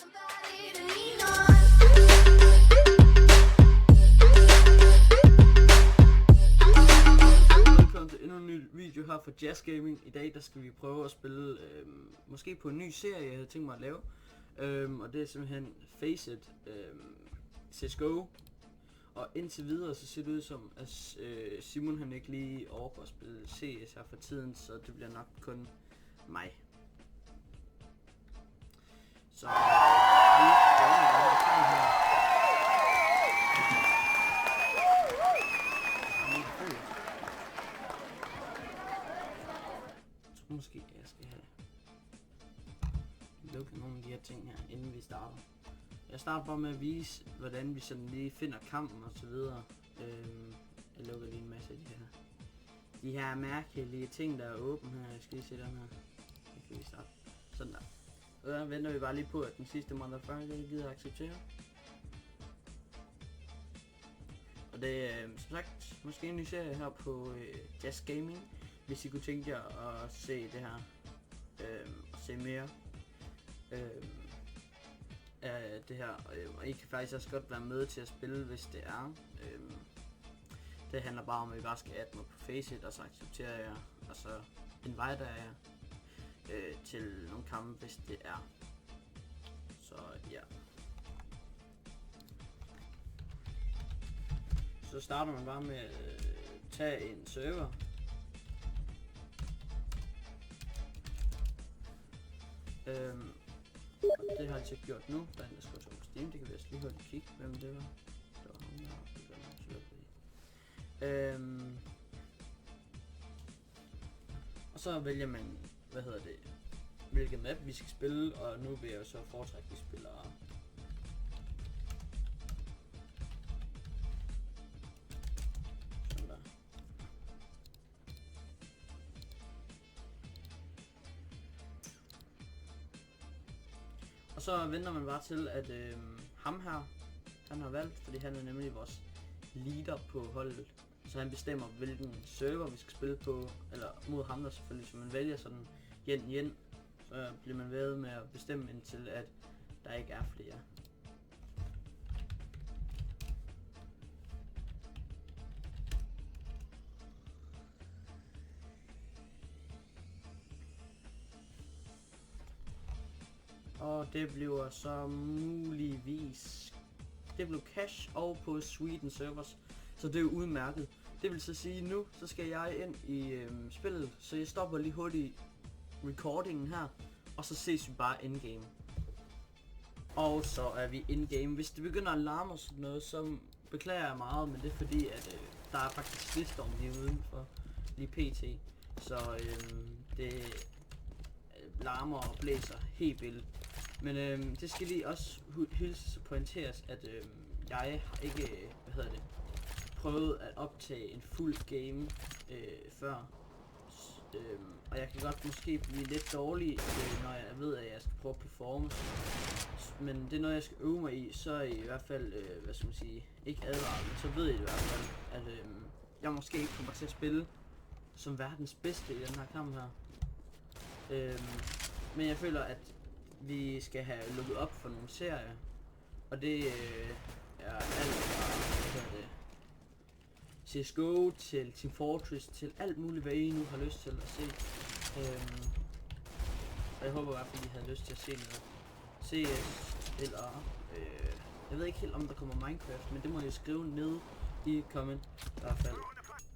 Velkommen til endnu en ny video her for Jazz Gaming. I dag der skal vi prøve at spille måske på en ny serie jeg havde tænkt mig at lave. Og det er simpelthen Faceit CSGO. Og indtil videre så ser det ud som at Simon han ikke lige overgår at spille CS her for tiden, så det bliver nok kun mig. Så måske jeg skal have lukket nogle af de her ting her, inden vi starter. Jeg starter bare med at vise, hvordan vi sådan lige finder kampen og så videre. Jeg lukker lige en masse af de her mærkelige ting, der er åbne her. Jeg skal lige se den her. Det kan vi starte. Sådan der. Og der venter vi bare lige på, at den sidste motherfucker gider at acceptere. Og det er som sagt måske en ny serie her på Jazz Gaming. Hvis I kunne tænke jer at se det her, og se mere af det her, og I kan faktisk også godt være med til at spille, hvis det er. Det handler bare om, at I bare skal adde mig på Faceit, og så accepterer jeg, og så inviter jeg til nogle kampe, hvis det er. Så ja. Så starter man bare med at tage en server. Det har jeg altså gjort nu, der er en der skal på Steam, det kan vi også lige holde et kig, hvem det var. Det var ham der, det gør man slå på det. Og så vælger man, hvilket map vi skal spille, og nu vil jeg jo så foretrække, at vi spiller sådan der. Og så venter man bare til, at ham her, han har valgt, fordi han er nemlig vores leader på holdet. Så han bestemmer, hvilken server vi skal spille på, eller mod ham der selvfølgelig. Så man vælger sådan yen, så bliver man ved med at bestemme indtil, at der ikke er flere. Og det bliver så muligvis, det blev cash og på Sweden servers, så det er jo udmærket. Det vil så sige, nu så skal jeg ind i spillet, så jeg stopper lige hurtigt recordingen her, og så ses vi bare in-game. Og så er vi in-game. Hvis det begynder at larme og sådan noget, så beklager jeg meget, men det er fordi, at der er faktisk snestorm lige udenfor, lige pt. Så det larmer og blæser helt vildt. Men det skal lige også hilse pointeres, at jeg har ikke, prøvet at optage en fuld game før. Og jeg kan godt måske blive lidt dårlig, når jeg ved, at jeg skal prøve at performe. Men det er noget, jeg skal øve mig i, så er I hvert fald, ikke advaret, men så ved I i hvert fald, at jeg måske ikke kommer til at spille som verdens bedste i den her kamp her. Men jeg føler, at vi skal have lukket op for nogle serier, og det er alt fra CSGO til Team Fortress til alt muligt, hvad I nu har lyst til at se. Og jeg håber i hvert fald, at I havde lyst til at se noget CS, eller jeg ved ikke helt om der kommer Minecraft, men det må I skrive ned i comment i hvert fald.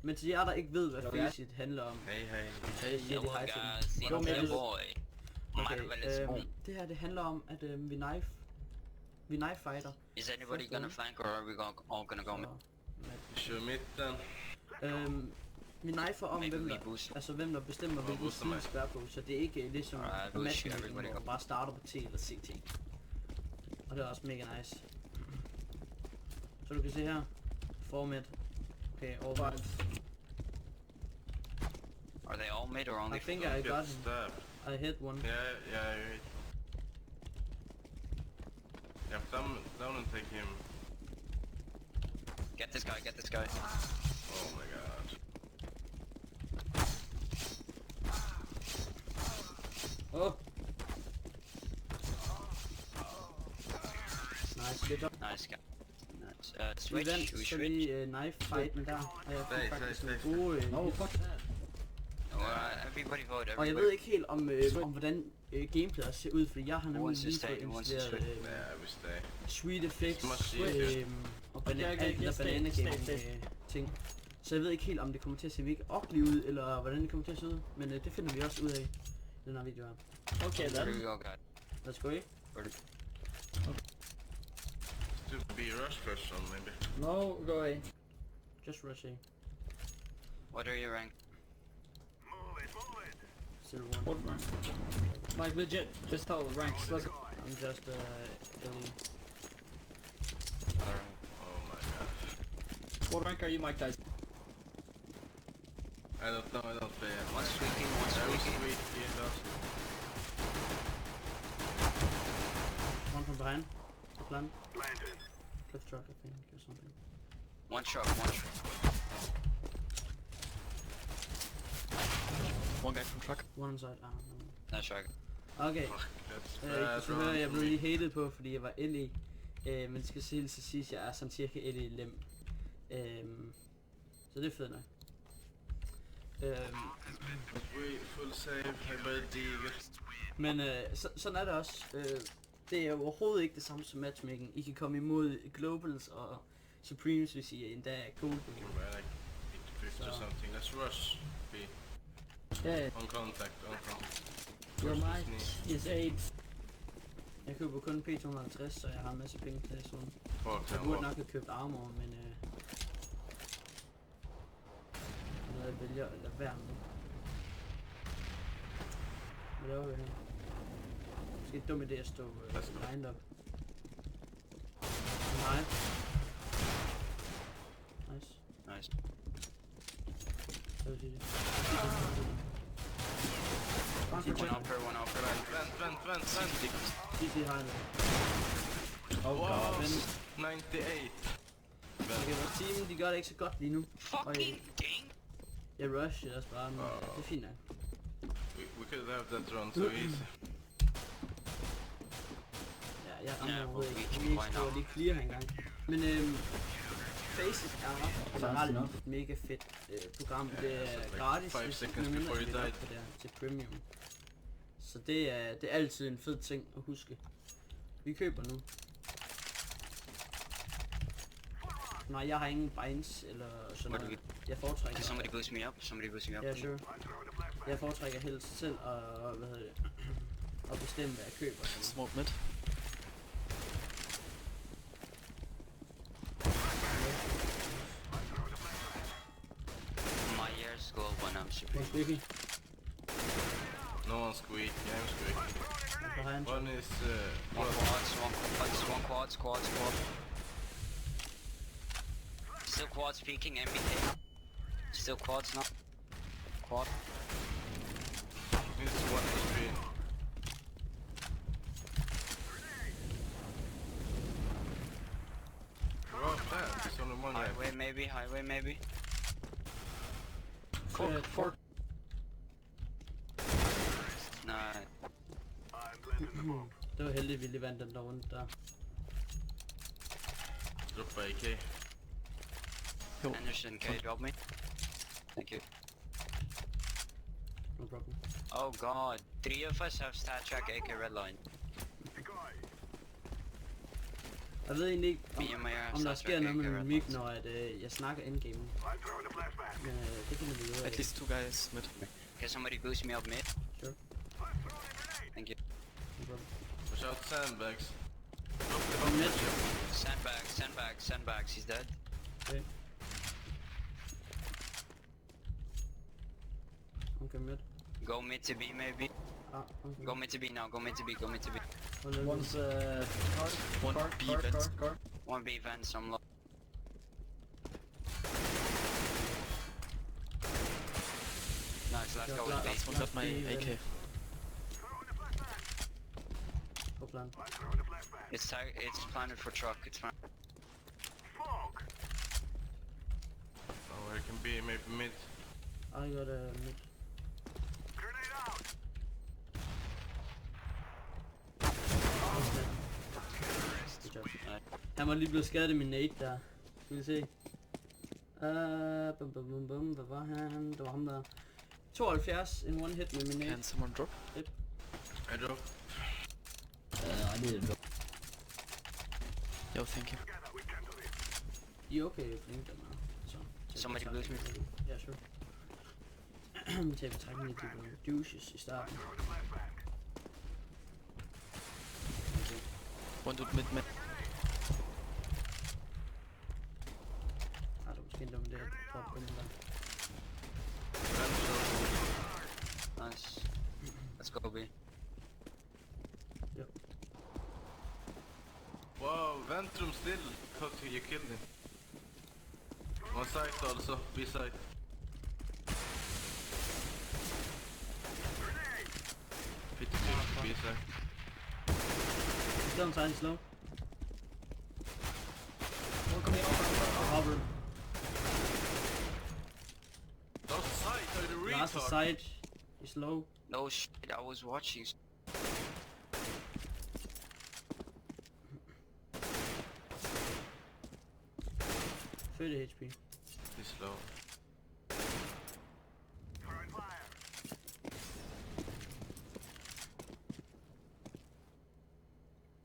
Men til jer der ikke ved, hvad Faceit handler om, så jeg siger det hej til dem. Okay, det her det handler om, at vi knife fighter. Is anybody gonna flank or are we all gonna go mid? Kör mitten. Vi knifer om hvem der bestemmer hvilken side skal være på, så det er ikke ligesom matchen, hvor man bare starter på T eller CT. Og det er også mega nice. Så du kan se her, format. Okay, over. Are they all mid or only? I think I got him. I hit one. Yeah. Yeah, down and take him. Get this guy. Oh my god. Oh! Nice, good job. Nice guy. Nice. Vi Switch. vandt We så switch. lige knife fighten der, og jeg fik Stay, faktisk stay, nogle stay. gode No, fuck that. Everybody vote. og jeg Everybody. ved ikke helt om hvordan gameplayet ser ud, fordi jeg har nemlig Wants to lige stay, fået wants to installeret Yeah, we stay. Sweet Effects Must see, og Okay, alt okay, det der stay, banana stay, gaming stay. ting. Så jeg ved ikke helt om det kommer til at se virkelig ugly ud, eller hvordan det kommer til at se ud, men det finder vi også ud af i den her video her. Okay Here we then. go, guys. Let's go, ikke? To be rush person, maybe. No, go away. Just rush A. What are your rank? Still one. What rank? Like legit, just tell ranks. Let's go. I'm just elite. Oh my god. What rank are you, Mike Tyson? I don't know, I don't play it. One squeaking, one I was squeaking. weak in last. One from behind. Plan. Cliff truck, I think, or something. One shot, one shot. One guy from truck. One inside. Ah, no. Nice shot. Okay. Fuck, that's I bad kan så høre, run jeg for blev me. lige hated på, fordi jeg var LE. Men det skal sige til sidst, jeg er sådan cirka LE lem. Så det er fedt nok. Wait, full save, jeg bare digger. Men sådan er det også. Det er jo overhovedet ikke det samme som matchmaking. I kan komme imod Globals og Supremes, hvis I endda er cool. We're like 50 or So. something. Let's rush. B. Yeah, On contact, on contact. your Rush mic this knee. is 8. Jeg køber kun P250, så jeg har en masse penge til det sådan. Fuck, Jeg I'm burde off. nok have købt armor, men jeg vælger at lade være med. Hvad laver vi her? Måske en dum idé at stå lined up. Nej. Nice. Nice. Så vil jeg sige det. One upper, one upper. Vent. CT har det. Oh Wow, god. Men 98. okay, vores team, de gør det ikke så godt lige nu. Fucking ding! Jeg rusher også bare, men det er fint nok. We could have that run so easy. Ja, jeg rammer Ja, overhovedet hvor ikke. vi Vi ikke kan skriver lige clear her engang. Men Faces er generelt enough. et mega fedt program. Ja, Det altså, er like gratis, 5 hvis seconds medmindre before I you lægger died. op på det her til premium. Så det er altid en fed ting at huske. Vi køber nu. Nej, jeg har ingen binds eller sådan What do noget. Jeg foretrækker... Can somebody boost me up? Somebody boost me up. Ja, sure. Jeg foretrækker helst selv at, hvad hedder det, at bestemme, hvad jeg køber. Smoke mid. My ears go when I'm super. One squeaky. No one squeak, yeah, I'm squeaking. Behind. One is One quads, one quads, quad. Still quads peeking, MBK. Still quads now. Quad. this is one HP. What that? There's only one guy. Highway maybe. Fork. Nah, Det var heldigt, vi lige vandt den der runde der. Drop by AK. Anderson, can you drop me? Thank you. No problem. Oh god, 3 of us have stat track AK redline. Jeg ved egentlig ikke, Me and my om der stat sker track noget AK med min mic, redlines. når jeg snakker endgame. Men det kan man jo At least 2 guys mid. Can somebody boost me up mid? Sure. Thank you. No problem. Push out sandbags. Kom net. Sandbags, he's dead. Okay. Okay, mid. Go mid to B maybe. Ah, okay. Go mid to B now, go mid to B. One's car. One Car, B car, vent. car, car. 1 B vent, some low. Nice, let's go with B. Last one got my AK. Go plan. It's planted for truck, it's fine. Oh, where can be maybe mid. I got a mid. Good job. Nice. Han var lige blevet skadet i min nade der. Skal vi se. Bum bum bum bum. Hvad var han? Det var ham der. 72 en one hit med min nade. Can someone drop? I drop. I need a drop. Yo, thank you. I er okay, flink dem her. Så. Somebody boost me. Ja, sure. Vi tager betragtning af de var douches i starten. One dude mid. Har du måske en dum idé at droppe den der. Nice. Let's go B. Wow, Ventrum still. Thought you killed him. One side also, B side. B side. Slow inside, slow. One coming over. Hover. Those side are the Last retard. side. He's low. No shit, I was watching. HP. He's low.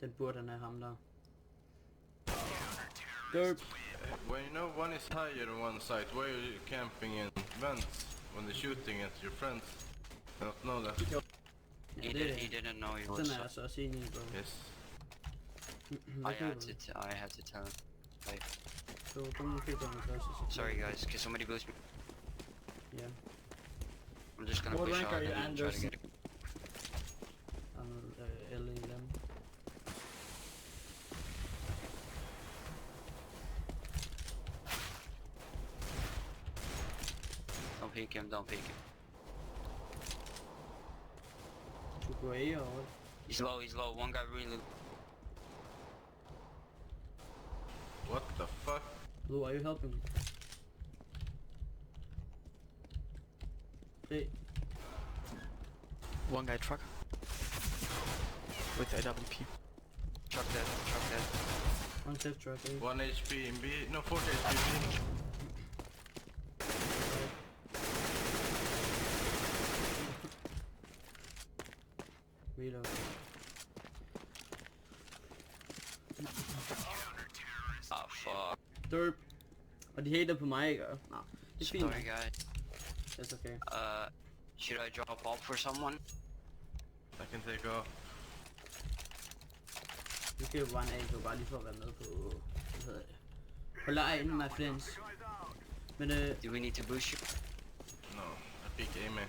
Den burde han have ham der. Derp. When you know one is higher than one side, why are you camping in vents when they're shooting at your friends? I don't know that. Ja, He didn't know he was. Den er jeg så også enig i, bro. Yes. Hvad køber du? I had to tell him. Like, Så du køber den først, og så... sorry guys, can somebody boost me? Ja. I'm just gonna What push rank out are you, and try to Anders? get it. I'm L i dem. Don't peek him, don't peek him. Du går A og what? He's low, one guy really low. What the fuck? Blue, are you helping me? Play. One guy truck. With AWP. Truck dead, truck dead. One safe truck, A. 1 HP in B. No, 40 HP in B. Reload. Oh fuck. Derp. Og de hater på mig, ikke? Nå, det er fint. Sorry guys. That's okay. Should I drop off for someone? I can take off. Vi skal jo bare en A, bare lige for at være med på... Hvad hedder det? På lejen, my friends. Men Do we need to boost you? No, I pick A man.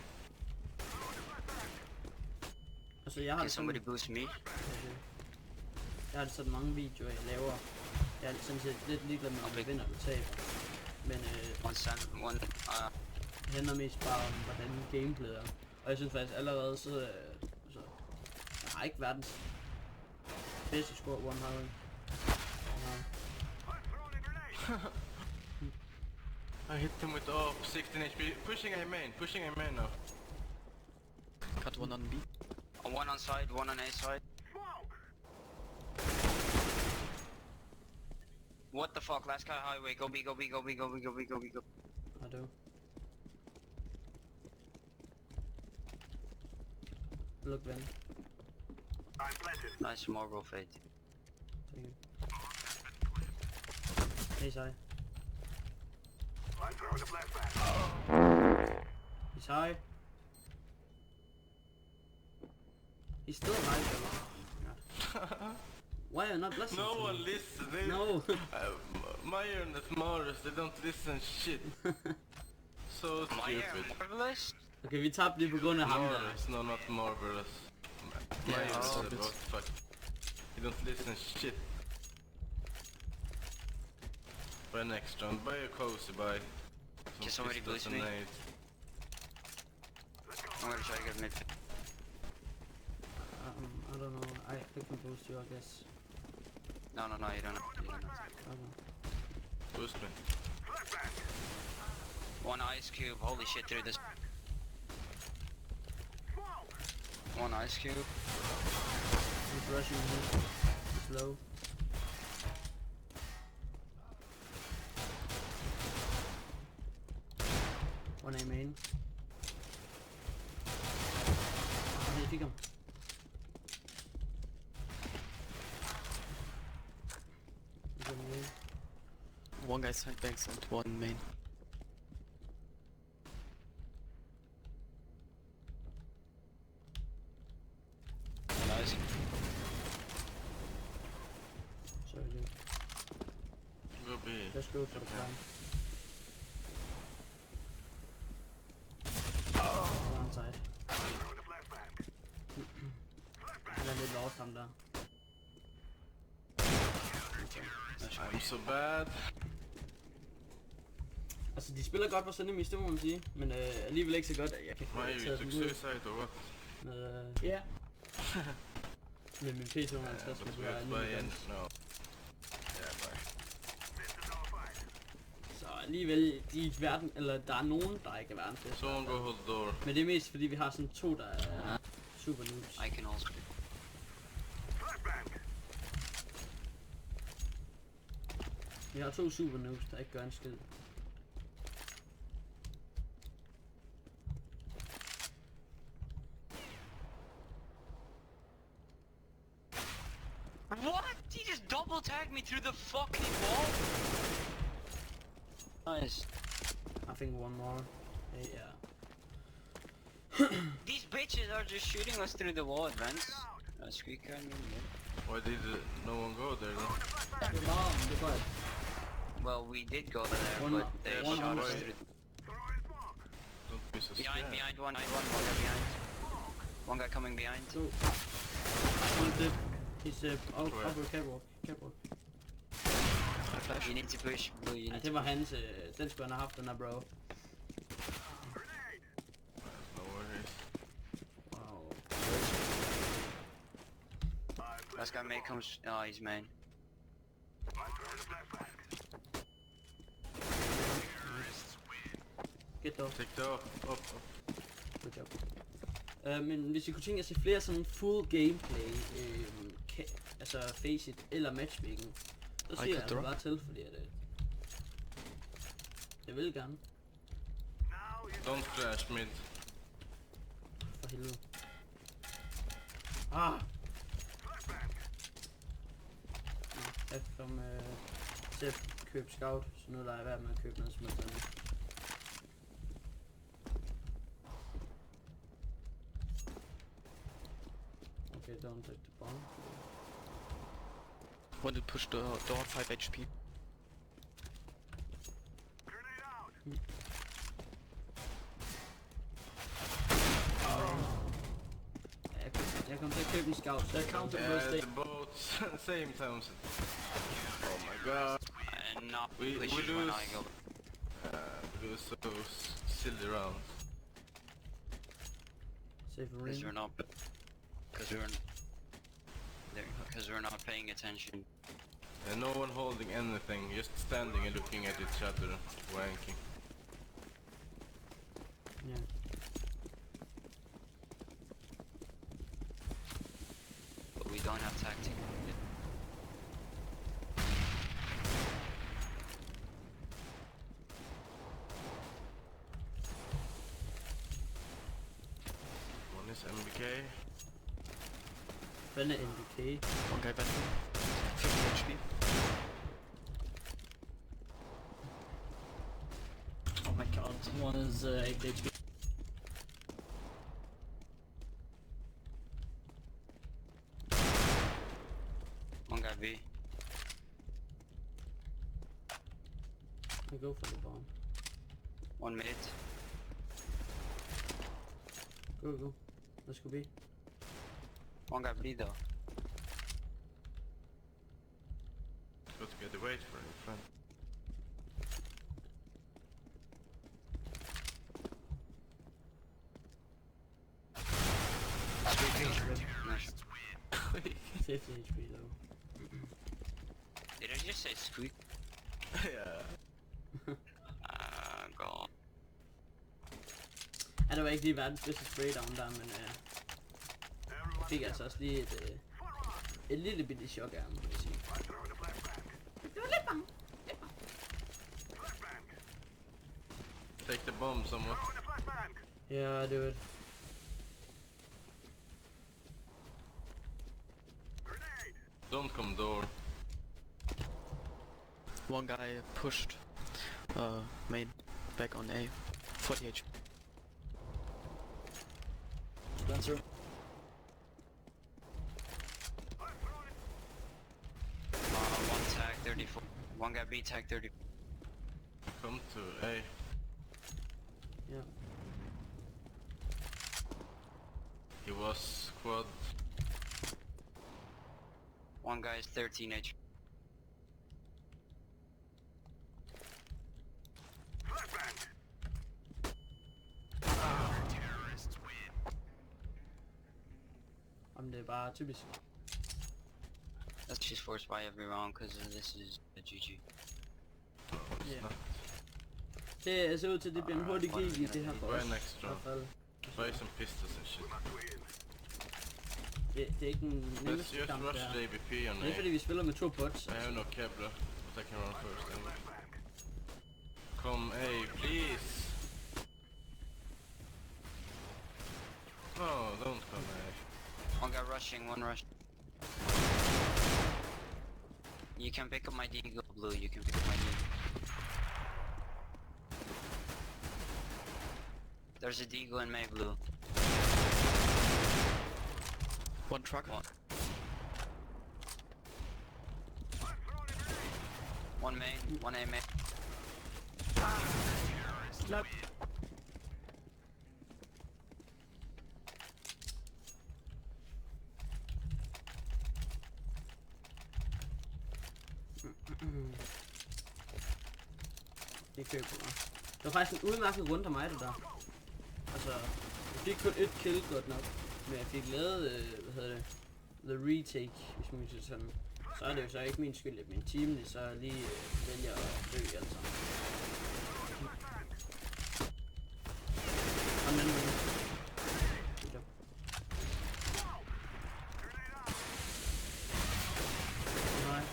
altså jeg har Can det sådan... somebody boost me? Jeg har det sådan mange videoer, jeg laver. Jeg er sådan set lidt ligeglad med, om jeg vinder eller taber. Men One, det handler mest bare om, hvordan gameplayet er. Og jeg synes faktisk allerede, så jeg har ikke verdens bedste score, one har. I hit him with off, 16 HP. Pushing A main now. Got one on B. one on side, one on A side. What the fuck? Last guy highway. Go B, go B, go B, go B, go B, go B, go. I do. Look then. Nice Marble fade. Thank you. He's high. He's high. He's still high though. Why are you not listening No to one me? listens. They, No. Meyer and Morris, they don't listen shit. So Meyer, stupid. Marvelous? Okay, vi tabte lige på grund af ham der. Morris, no, not Marvelous. Yeah, Meyer it's said, stupid. what the fuck. You don't listen shit. Buy next round, buy a cozy, buy. Can somebody boost me? I'm gonna try to get mid. I don't know. I can boost you, I guess. No, you don't. You don't. Okay. Boost me. One ice cube. Holy shit, through this. One ice cube. He's rushing me. He's low. One A main. Jeg fik ham. One guy side banks and one main. Nice. Sorry, dude. Go B. Let's go for the plan. One side. Han er lidt lost ham der. I'm so bad. Altså, de spiller godt på Sunnymis, det må man sige. Men alligevel ikke så godt, at jeg kan få Why taget you dem took ud suicide or what? med, Yeah. med min P250, But hvis we jeg have er to buy lige in. med. No. Yeah, bye. Så alligevel, de er ikke verden, eller der er nogen, der ikke er verdens bedste. Someone go hold the door. Men det er mest fordi vi har sådan to, der er super noobs. I can also. Vi har to super noobs, der ikke gør en skid. What? He just double tagged me through the fucking wall. Nice. I think one more. Yeah. These bitches are just shooting us through the wall, Vance. Squeaker and Why did no one go there then? Your mom, goodbye. well, we did go there, One- but they one shot us way. through. Don't be so Behind, scared. behind, one guy behind. One guy coming behind. Go. One dip. He's over Where? catwalk. I flash. You need to push blue, you Ja, need det to var hans, den skulle han have haft, den her bro. No worries. Wow. Last guy may come. Oh, he's main. Get though. Take the up. Good job. Men hvis I kunne tænke jer at se flere sådan full gameplay, altså Faceit eller matchmaking, så siger jeg altså drop. bare til, fordi at jeg vil gerne, Don't flash mid. for helvede. Ah! Nå, jeg kom til at købe scout, så nu lader jeg være med at købe noget smukt andet. Okay, don't take the bomb. One to push the door, 5 HP. Jeg kom til at købe en scout, så jeg counter på Yeah, stage. the boats. Same times. Oh my god. And not We pushes when lose. I go. We lose those silly rounds. Save a Because ring. we're not. Because we're not paying attention. And no one holding anything, just standing and looking at each other, wanking. Yeah. But we don't have tactic. One is MBK. Hvad er NBK? One guy venting. 50 HP. Oh my god, one is 8 HP. One guy B. I go for the bomb. One mid. Go. Let's go B. One guy B though. Got to get the weight for in front. Nice. 50 HP though. Did I just say squeak? Yeah. God. Ja, det var ikke lige verdens bedste spraydown der, men fik altså også lige et lille bitte chok af ham, vil jeg sige. Det var lidt bange. Take the bomb somewhere. Yeah, I do it. Don't come door. One guy pushed main back on A. 40 HP. Spencer. One tag 34. One guy B tag 30. Come to A. Yeah. He was quad. One guy is 13 HP. Jamen det er bare typisk. That's just forced by every round because this is a GG. Yeah. Det ser ud til, at det bliver en hurtig GG i det her for Buy os. an I extra. hvert fald. Buy some pistols and shit. Det er ikke den Let's nemmeste just kamp rush der. the ABP on Det er fordi A. vi spiller med 2 bots. I have no Kevlar, but I can run first anyway. Come A, please. No, don't come A. One guy rushing, one rush. You can pick up my Deagle, Blue. You can pick up my Deagle. There's a Deagle in May, Blue. One truck. One main, one A main. Slap. Det køber mig. Det var faktisk en udmærket runde af mig, det der. Altså, jeg fik kun et kill godt nok. Men jeg fik lavet, hvad hedder det, the retake, hvis man siger sådan. Så er det jo så ikke min skyld, at min team det så lige vælger at dø alle sammen. Og den anden runde. Godt job. Nej.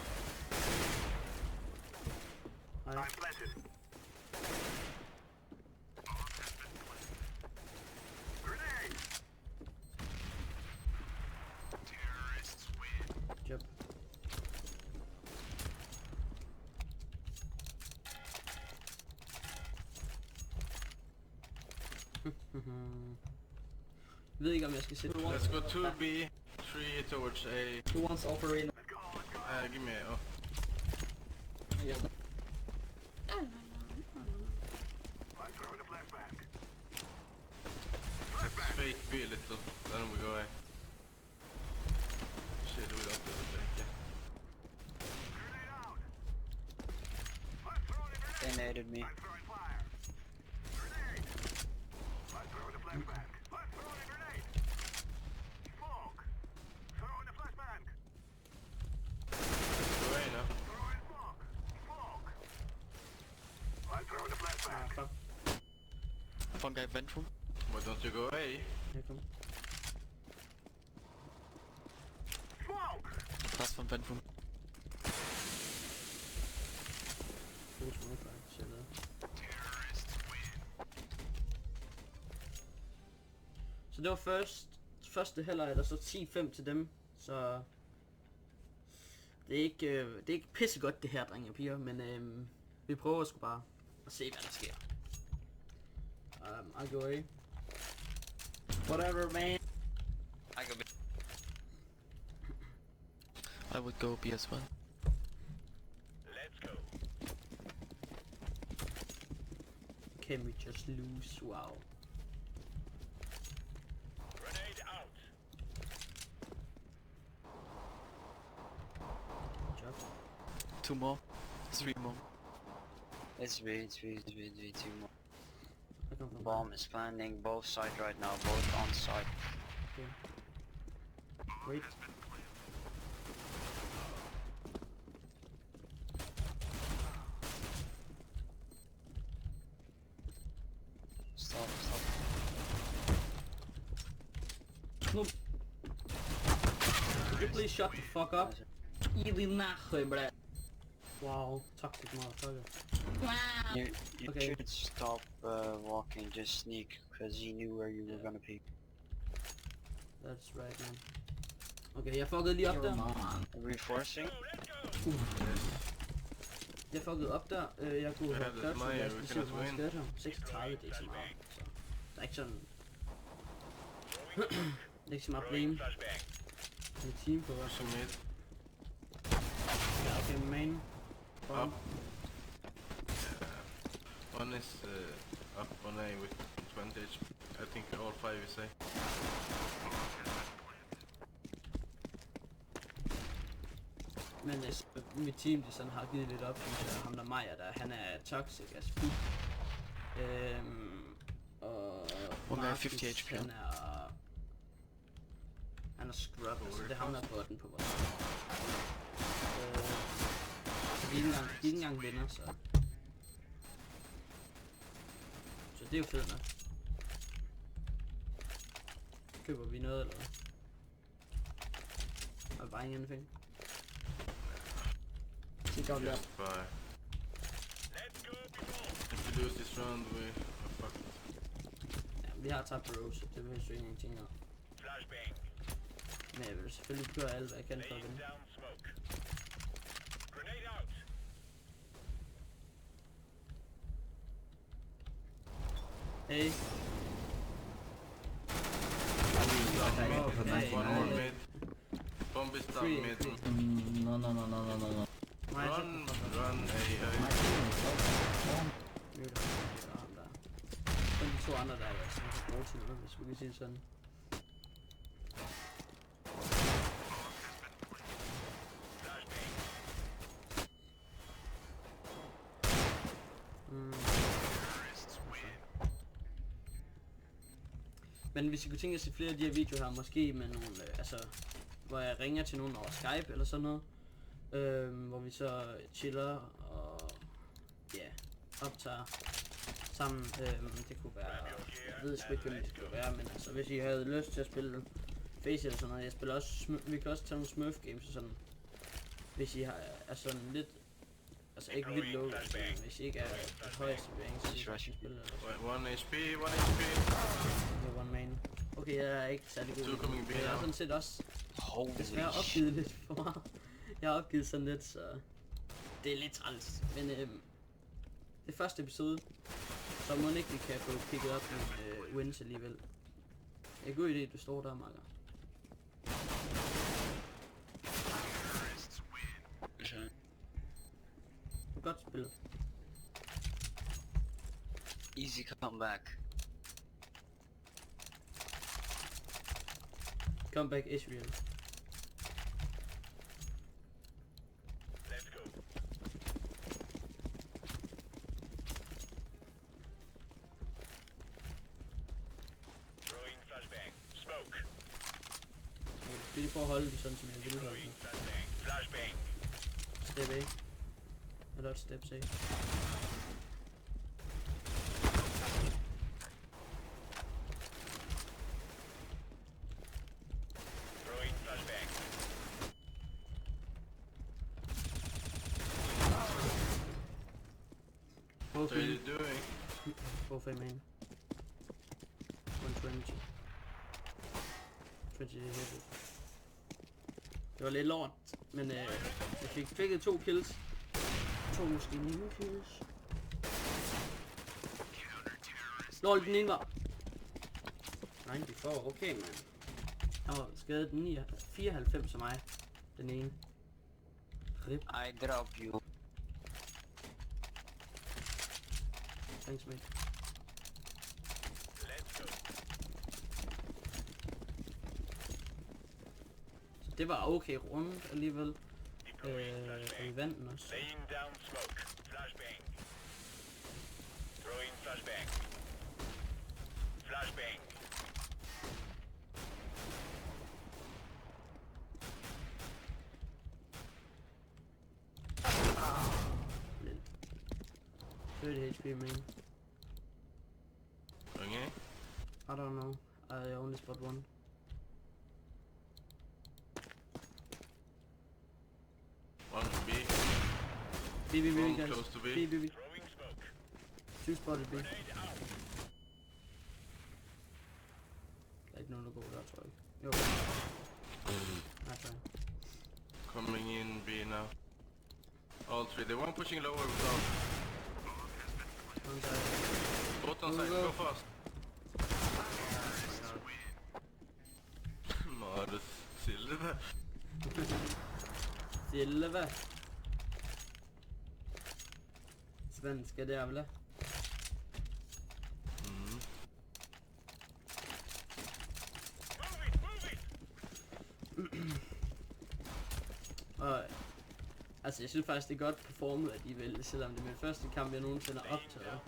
Nej. Job. Jeg ved ikke om jeg skal sætte Let's go 2B, 3 towards A. Who wants operator? Give me A. Oh. Yeah. Let's fake B a little, then we go A. Shit, we don't do the fake. They naded me. Go A now. Ah, fuck. One guy vent room. Why don't you go A? Her kom. Last one vent room. God smoke, faktisk, jeg lavede. Så det var første halvleg, der så 10-5 til dem, så det er ikke pissegodt det her, drenge og piger, men vi prøver sgu bare at se, hvad der sker. I go A. Whatever, man. I go B. I would go B as well. Can we just lose? Wow. Good job. 2 more. 3 more. It's B, it's B, it's B, it's B, 2 more. I come from Bomb is planning both sides right now, both on site. Okay. Wait. Stop, stop. Could you please shut the fuck up? Иди нахуй, блядь. Wow, toxic motherfucker. You Okay. should stop walking, just sneak, because he knew where you were gonna be. That's right, man. Okay, jeg fuckede lige op der. Reinforcing? Jeg fuckede op der. Jeg kunne have det kørt mig, så vi jeg kan skulle også se, hvor win. jeg ham. 36, det er ikke så meget. Så der er ikke sådan... det er ikke så meget blame. En team på os. Pushing mid. Ja, okay, main. Up. One is up on A with 20 HP. I think all 5 is A. Men mit team, de sådan har givet lidt op, synes jeg. Ham der Maja der, han er toxic as fuck. Og One guy Marcus, 50 HP. Han er scrub, altså det er ham der er botten på vores. Så de er ikke engang venner, så. Så det er jo fedt nok. Køber vi noget eller hvad? Er det bare ingen anything? Kick out that. Just buy. If we lose this round, we are fucked. Ja, vi har tabt Rose, det behøver jo ikke ting om. Men jeg vil selvfølgelig gøre alt, hvad jeg kan for at vinde. Hey. One more mid. Bomb is down Three, mid. three. No. Nej, Run, run A. My team is so Mute ham der. Men de to andre der er jo altså ikke bruge til noget, hvis vi kan sige det sådan. Men hvis I kunne tænke jer at se flere af de her videoer her, måske med nogle, altså, hvor jeg ringer til nogen over Skype eller sådan noget, hvor vi så chiller og ja, optager sammen. Det kunne være, jeg ved sgu ikke, hvem det skulle være, men altså, hvis I havde lyst til at spille Face eller sådan noget, jeg spiller også, vi kan også tage nogle Smurf games og sådan, hvis I har, er sådan lidt, altså ikke vildt low, altså, hvis I ikke er det højeste bevægning, så I kan spille eller sådan. One HP, one HP. Okay, one main. Okay, jeg er ikke særlig god. Two coming B Jeg har now. sådan set også Holy desværre shit. opgivet lidt for meget. Jeg har opgivet sådan lidt, så det er lidt træls. Men det første episode, så må ikke vi kan få picket op med wins alligevel. Det er en god idé, du står der, Marker. Godt spillet. Easy comeback. Comeback Israel. Det er lige for at holde det sådan, som jeg ville holde det. Step A. Eller et step C. What are you doing? Both A main. 120. 20 hit. Det var lidt lort, men jeg fik 2 kills. 2 måske 9 kills. Lol, den ene var 94, okay man. Han var skadet 94 af mig, den ene. Rip, I drop you. thanks mate. Så det var okay rundt alligevel. Og vi vandt den også. Lidt. 30 HP main. Okay. I don't know. I only spot one. One B. B, B, B, One guys. close to B. B, B, B. Two spotted B. Der er ikke nogen, der går der, tror jeg. Jo. Okay. Coming in B now. All three. The one pushing lower without. One side. Both on side. Go fast. Marus Silva. Silva. Svenska jävla. Og altså jeg synes faktisk det er godt performet alligevel, selvom det er min første kamp jeg nogensinde har optaget.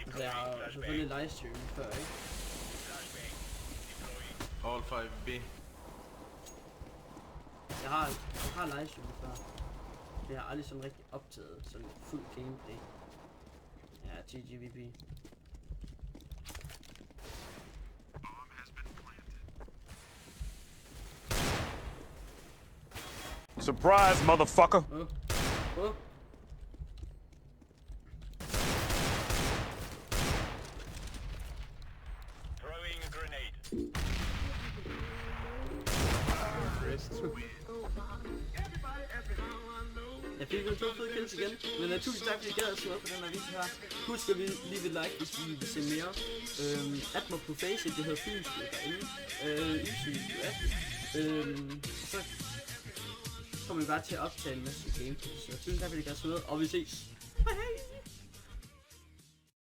Altså jeg har jo selvfølgelig livestreamet før, ikke? All 5 B. Jeg har livestreamet før. Men jeg har aldrig sådan rigtig optaget sådan fuld gameplay. Ja, GGVP. Surprise, motherfucker! Oh. Throwing a grenade. Jeg fik jo 2 fede kills igen, men tusind tak fordi I gad at se med på den her video her. Husk at lige vil like, hvis I vil se mere. Add mig på Facebook, det hedder Fynske derinde. Så kommer vi bare til at optage en masse gameplay. Så tusind tak fordi I gad at se med, og vi ses.